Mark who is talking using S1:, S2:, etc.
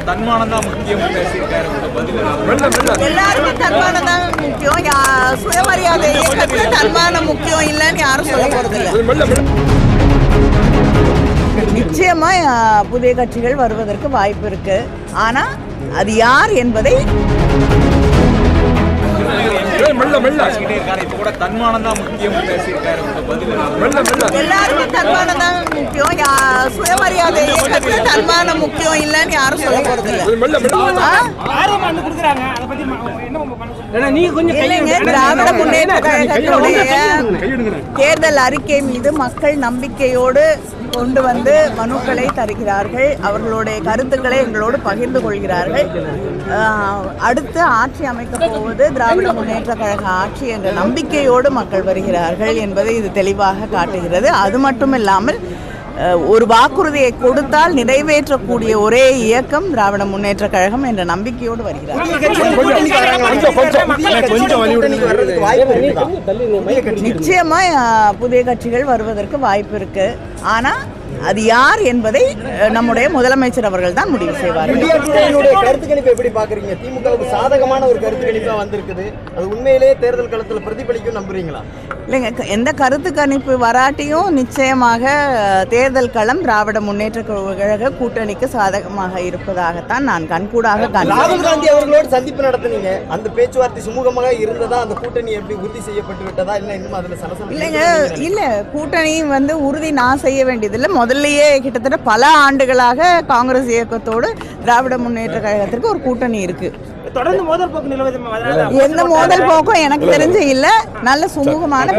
S1: தன்மானம் தான் முக்கியம் பேசியிருக்காரு.
S2: எல்லாருமே தன்மானம் தான் முக்கியம். சுயமரியாதை இயக்கத்துல தன்மானம் முக்கியம் இல்லைன்னு யாரும் சொல்ல போறது இல்லை. நிச்சயமா புதிய கட்சிகள் வருவதற்கு வாய்ப்பு இருக்கு. ஆனா அது யார் என்பதை
S1: தன்மானம் தான் முக்கியம் பேசியிருக்காரு.
S2: எல்லாருமே தன்மானம் தான் முக்கியம். சுயமரியாதை இயக்கத்துல தன்மானம் முக்கியம் இல்லைன்னு யாரும் சொல்ல போறது இல்லை. திராவிட முன்னேற்ற கழகத்தினுடைய தேர்தல் அறிக்கை மீது மக்கள் நம்பிக்கையோடு கொண்டு வந்து மனுக்களை தருகிறார்கள். அவர்களுடைய கருத்துக்களை எங்களோடு பகிர்ந்து கொள்கிறார்கள். அடுத்து ஆட்சி அமைக்கப் போவது திராவிட முன்னேற்ற கழக ஆட்சி என்ற நம்பிக்கையோடு மக்கள் வருகிறார்கள் என்பதை இது தெளிவாக காட்டுகிறது. அது மட்டுமில்லாமல் ஒரு வாக்குறுதியை கொடுத்தால் நிறைவேற்றக்கூடிய ஒரே இயக்கம் திராவிட முன்னேற்ற கழகம் என்ற நம்பிக்கையோடு வருகிறார். நிச்சயமா புதிய கட்சிகள் வருவதற்கு வாய்ப்பு இருக்கு. ஆனா அது யார் என்பதை நம்முடைய முதலமைச்சர் அவர்கள் தான் முடிவு செய்வார்கள்.
S3: கருத்து கணிப்பு எப்படி பாக்குறீங்க? திமுகவுக்கு சாதகமான ஒரு கருத்து கணிப்பா வந்திருக்குது. அது உண்மையிலேயே தேர்தல் களத்தில் பிரதிபலிக்கும் நம்புறீங்களா?
S2: இல்லைங்க, எந்த கருத்து கணிப்பு வராட்டியும் நிச்சயமாக தேர்தல் களம் திராவிட முன்னேற்ற கழக கூட்டணிக்கு சாதகமாக இருப்பதாகத்தான் நான் கண்கூடாக
S3: ராகுல் காந்தி அவர்களோடு சந்திப்பு நடத்தினீங்க. அந்த பேச்சுவார்த்தை சுமூகமாக இருந்ததா? அந்த கூட்டணி எப்படி உறுதி செய்யப்பட்டு விட்டதா? இல்லை இன்னும் அதுல சலசலப்பு
S2: இல்லைங்க. இல்லை, கூட்டணி உறுதி நான் செய்ய வேண்டியதில்லை. முதல்லயே கிட்டத்தட்ட பல ஆண்டுகளாக காங்கிரஸ் இயக்கத்தோடு திராவிட முன்னேற்ற கழகத்திற்கு ஒரு கூட்டணி இருக்கு.
S4: தொடர்ந்து மோதல் போக்கு நிலவுது.
S2: எந்த மோதல் போக்கும் எனக்கு தெரிஞ்சு இல்ல. நல்ல சுமூகமான